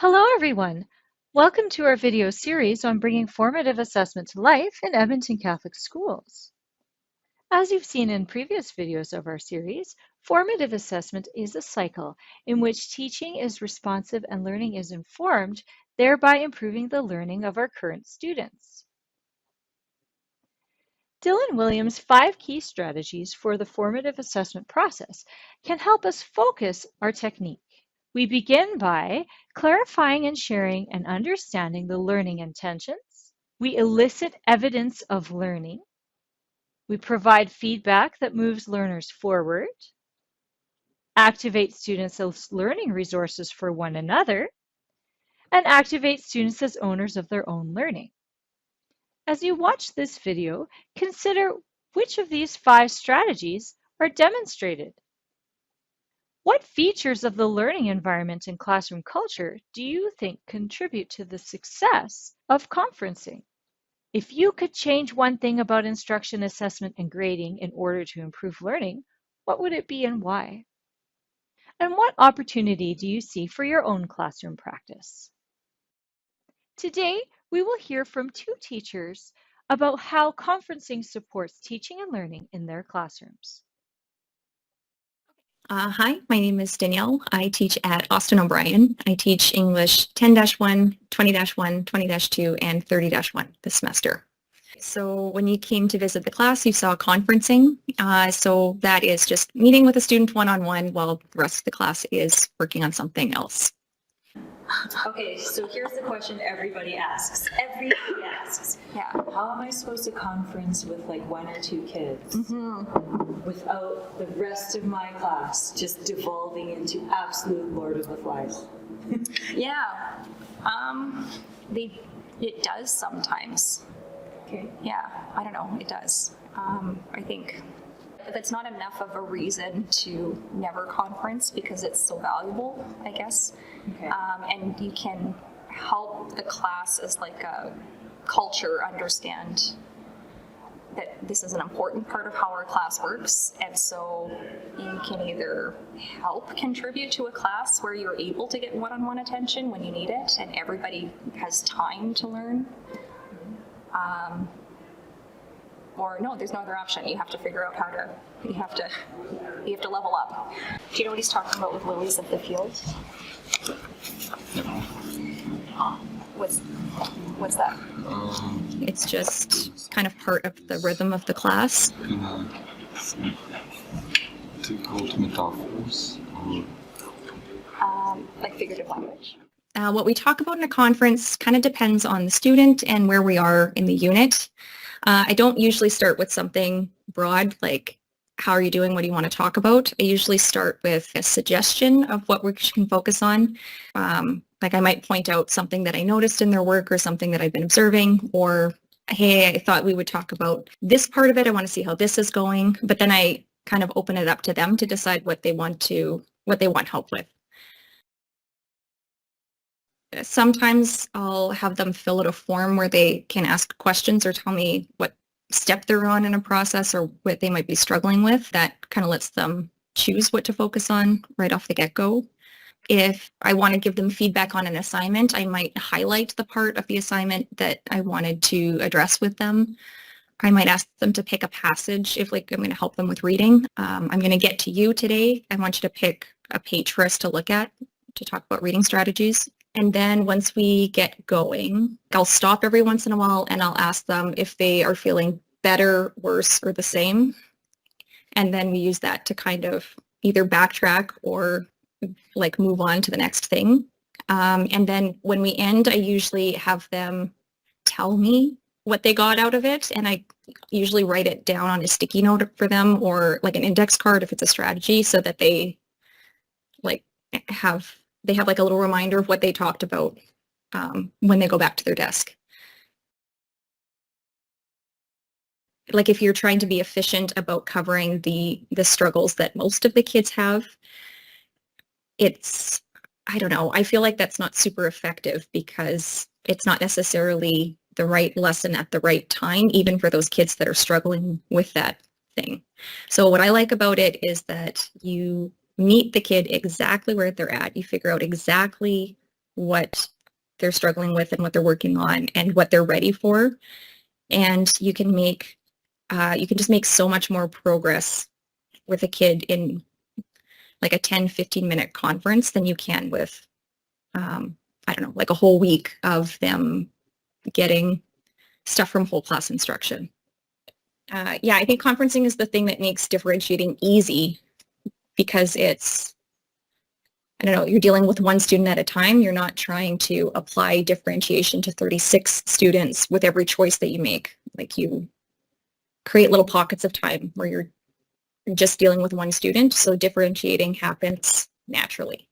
Hello, everyone. Welcome to our video series on bringing formative assessment to life in Edmonton Catholic Schools. As you've seen in previous videos of our series, formative assessment is a cycle in which teaching is responsive and learning is informed, thereby improving the learning of our current students. Dylan Wiliam's 5 key strategies for the formative assessment process can help us focus our technique. We begin by clarifying and sharing and understanding the learning intentions. We elicit evidence of learning. We provide feedback that moves learners forward. Activate students as learning resources for one another. And activate students as owners of their own learning. As you watch this video, consider which of these 5 strategies are demonstrated. What features of the learning environment and classroom culture do you think contribute to the success of conferencing? If you could change one thing about instruction, assessment, and grading in order to improve learning, what would it be and why? And what opportunity do you see for your own classroom practice? Today, we will hear from 2 teachers about how conferencing supports teaching and learning in their classrooms. Hi, my name is Danielle. I teach at Austin O'Brien. I teach English 10-1, 20-1, 20-2, and 30-1 this semester. So when you came to visit the class, you saw conferencing. So that is just meeting with a student one-on-one while the rest of the class is working on something else. Okay, so here's the question everybody asks. Yeah. How am I supposed to conference with like 1 or 2 kids without the rest of my class just devolving into absolute Lord of the Flies? Yeah, it does sometimes. Okay. Yeah, I don't know, it does. I think that's not enough of a reason to never conference because it's so valuable, I guess. Okay. And you can help the class as like a culture understand that this is an important part of how our class works, and so you can either help contribute to a class where you're able to get one-on-one attention when you need it and everybody has time to learn, or no, there's no other option. You have to figure out how to, you have to level up. Do you know what he's talking about with lilies of the field? What's that? It's just kind of part of the rhythm of the class. Difficult metaphors or Like figurative language. What we talk about in a conference kind of depends on the student and where we are in the unit. I don't usually start with something broad like, how are you doing? What do you want to talk about? I usually start with a suggestion of what we can focus on. Like I might point out something that I noticed in their work or something that I've been observing, or, hey, I thought we would talk about this part of it. I want to see how this is going. But then I kind of open it up to them to decide what they want help with. Sometimes I'll have them fill out a form where they can ask questions or tell me what step they're on in a process or what they might be struggling with. That kind of lets them choose what to focus on right off the get-go. If I want to give them feedback on an assignment, I might highlight the part of the assignment that I wanted to address with them. I might ask them to pick a passage if like I'm going to help them with reading. I'm going to get to you today. I want you to pick a page for us to look at to talk about reading strategies. And then once we get going, I'll stop every once in a while and I'll ask them if they are feeling better, worse, or the same. And then we use that to kind of either backtrack or like move on to the next thing. And then when we end, I usually have them tell me what they got out of it. And I usually write it down on a sticky note for them or like an index card if it's a strategy so that they have like a little reminder of what they talked about when they go back to their desk. Like if you're trying to be efficient about covering the struggles that most of the kids have, I don't know, I feel like that's not super effective because it's not necessarily the right lesson at the right time, even for those kids that are struggling with that thing. So what I like about it is that you meet the kid exactly where they're at. You figure out exactly what they're struggling with and what they're working on and what they're ready for. And you can just make so much more progress with a kid in like a 10-15 minute conference than you can with, I don't know, like a whole week of them getting stuff from whole class instruction. Yeah, I think conferencing is the thing that makes differentiating easy because it's, I don't know, you're dealing with one student at a time. You're not trying to apply differentiation to 36 students with every choice that you make. Like you create little pockets of time where you're just dealing with one student. So differentiating happens naturally.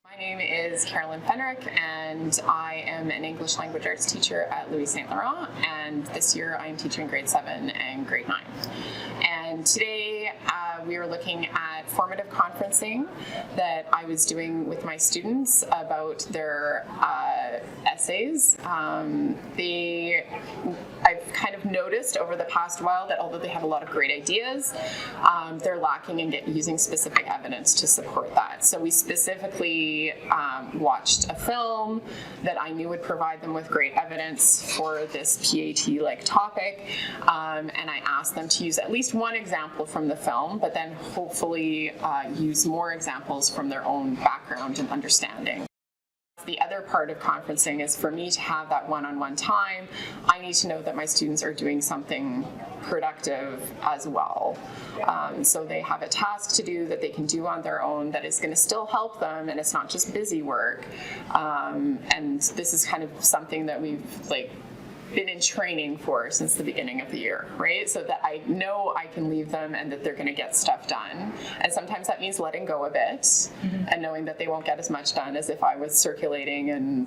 My name is Carolyn Fenrick, and I am an English language arts teacher at Louis St. Laurent, and this year I'm teaching grade 7 and grade 9. And today we are looking at formative conferencing that I was doing with my students about their essays. I've kind of noticed over the past while that although they have a lot of great ideas, they're lacking in using specific evidence to support that. So we specifically watched a film that I knew would provide them with great evidence for this PAT-like topic, and I asked them to use at least one example from the film, but then hopefully use more examples from their own background and understanding. The other part of conferencing is for me to have that one-on-one time. I need to know that my students are doing something productive as well. So they have a task to do that they can do on their own that is going to still help them, and it's not just busy work. And this is kind of something that we've been in training for since the beginning of the year, right? So that I know I can leave them and that they're going to get stuff done. And sometimes that means letting go a bit and knowing that they won't get as much done as if I was circulating and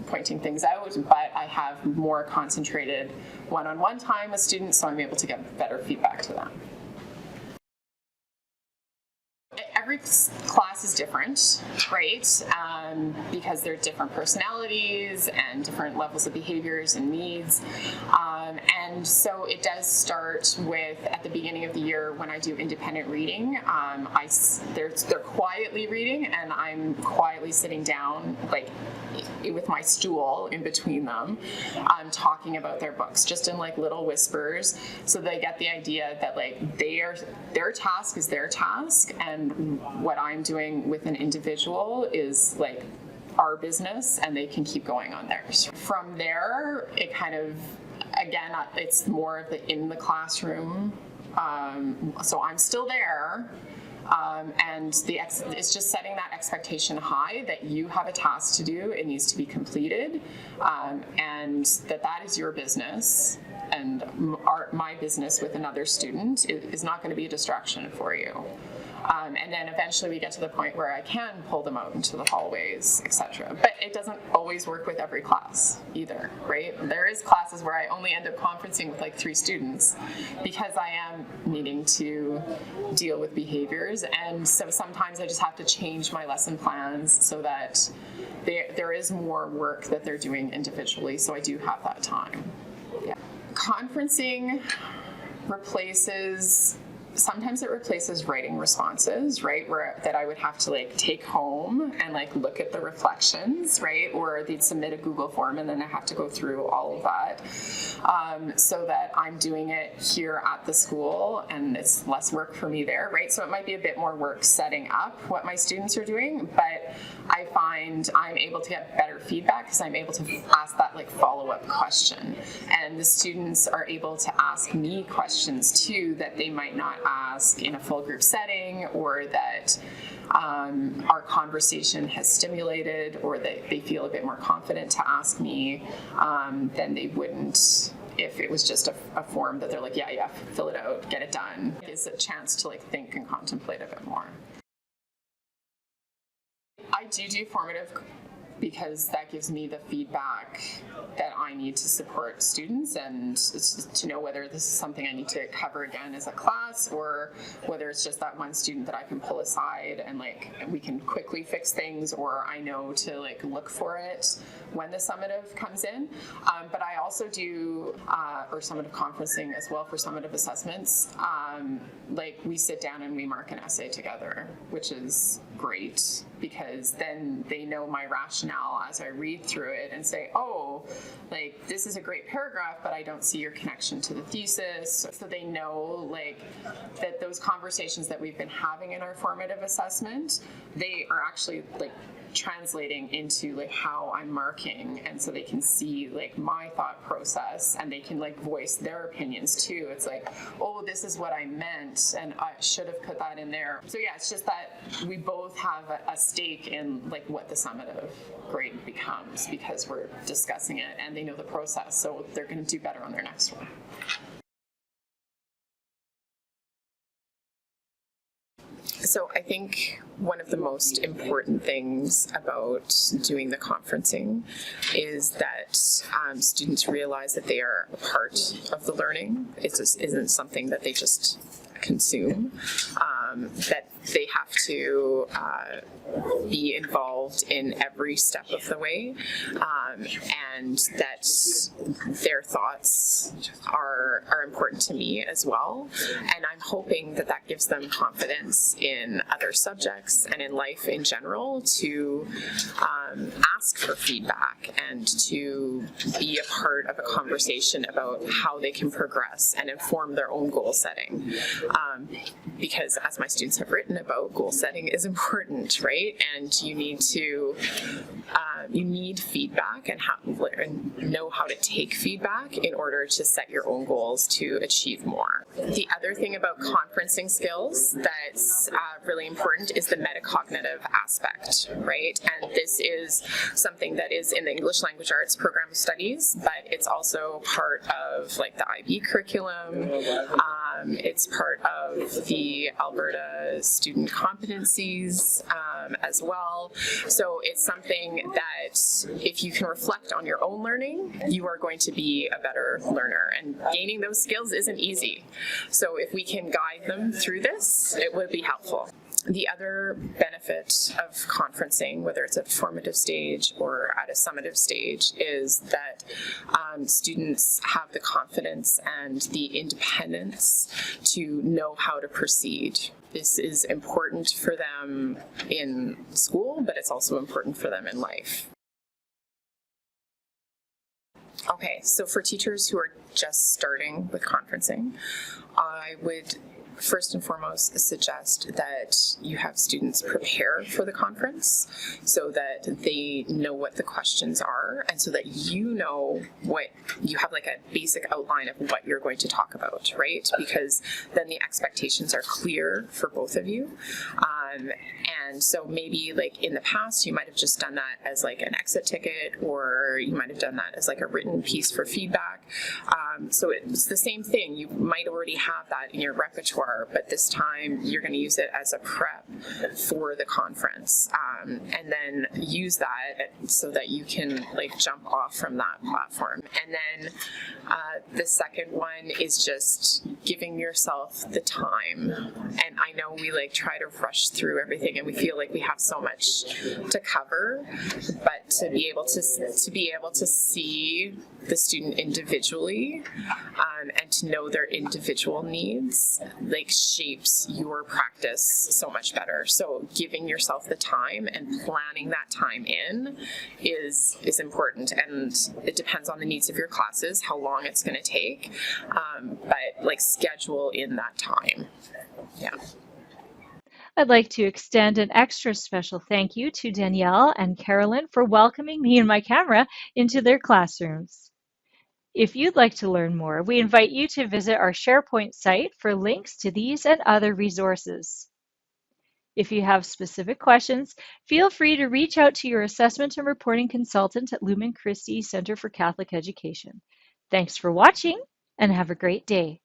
pointing things out, but I have more concentrated one-on-one time with students, so I'm able to get better feedback to them. Every class is different, right? Because they're different personalities and different levels of behaviors and needs. And so it does start with, at the beginning of the year when I do independent reading, they're quietly reading and I'm quietly sitting down with my stool in between them, talking about their books, just in little whispers, so they get the idea that their task is their task, and what I'm doing with an individual is our business, and they can keep going on theirs. From there, it kind of, again, it's more of the in the classroom. So I'm still there. And it's just setting that expectation high that you have a task to do, it needs to be completed, and that is your business, and my business with another student is not going to be a distraction for you. And then eventually we get to the point where I can pull them out into the hallways, etc. But it doesn't always work with every class either, right? There is classes where I only end up conferencing with 3 students because I am needing to deal with behaviors, and so sometimes I just have to change my lesson plans so that there is more work that they're doing individually, so I do have that time. Yeah. Conferencing sometimes it replaces writing responses, right? That I would have to take home and look at the reflections, right? Or they'd submit a Google form and then I have to go through all of that. So that I'm doing it here at the school and it's less work for me there, right? So it might be a bit more work setting up what my students are doing, but I find I'm able to get better feedback because I'm able to ask that follow-up question. And the students are able to ask me questions too that they might not ask in a full group setting, or that our conversation has stimulated, or that they feel a bit more confident to ask me than they wouldn't if it was just a form that they're yeah, fill it out, get it done. It's a chance to think and contemplate a bit more. I do formative because that gives me the feedback that I need to support students, and to know whether this is something I need to cover again as a class, or whether it's just that one student that I can pull aside and we can quickly fix things, or I know to look for it when the summative comes in. But I also do or summative conferencing as well for summative assessments. We sit down and we mark an essay together, which is great, because then they know my rationale as I read through it and say, oh, like, this is a great paragraph, but I don't see your connection to the thesis. So they know, like, that those conversations that we've been having in our formative assessment, they are actually, like, translating into like how I'm marking, and so they can see like my thought process, and they can like voice their opinions too. It's like, oh, this is what I meant, and I should have put that in there. So yeah, it's just that we both have a stake in like what the summative grade becomes, because we're discussing it and they know the process, so they're going to do better on their next one. So I think one of the most important things about doing the conferencing is that students realize that they are a part of the learning. It just isn't something that they just consume, that they have to be involved in every step of the way, and that their thoughts are important to me as well. And I'm hoping that that gives them confidence in other subjects and in life in general to ask for feedback and to be a part of a conversation about how they can progress and inform their own goal setting. Because as my students have written about, goal setting is important, right? And you need to, you need feedback and know how to take feedback in order to set your own goals to achieve more. The other thing about conferencing skills that's really important is the metacognitive aspect, right? And this is something that is in the English Language Arts program of studies, but it's also part of like the IB curriculum. It's part of the Alberta student competencies as well. So it's something that if you can reflect on your own learning, you are going to be a better learner. And gaining those skills isn't easy. So if we can guide them through this, it would be helpful. The other benefit of conferencing, whether it's at a formative stage or at a summative stage, is that students have the confidence and the independence to know how to proceed. This is important for them in school, but it's also important for them in life. Okay, so for teachers who are just starting with conferencing, I would first and foremost suggest that you have students prepare for the conference so that they know what the questions are, and so that you know what you have, like a basic outline of what you're going to talk about, right? Because then the expectations are clear for both of you. And so maybe like in the past, you might have just done that as like an exit ticket, or you might have done that as like a written piece for feedback. So it's the same thing. You might already have that in your repertoire, but this time you're going to use it as a prep for the conference, and then use that so that you can like jump off from that platform. And then the second one is just giving yourself the time. And I know we like try to rush through everything and we feel like we have so much to cover, but to be able to see the student individually, and to know their individual needs, like shapes your practice so much better. So giving yourself the time and planning that time in is important, and it depends on the needs of your classes, how long it's going to take, but like schedule in that time. Yeah. I'd like to extend an extra special thank you to Danielle and Carolyn for welcoming me and my camera into their classrooms. If you'd like to learn more, we invite you to visit our SharePoint site for links to these and other resources. If you have specific questions, feel free to reach out to your assessment and reporting consultant at Lumen Christi Center for Catholic Education. Thanks for watching, and have a great day.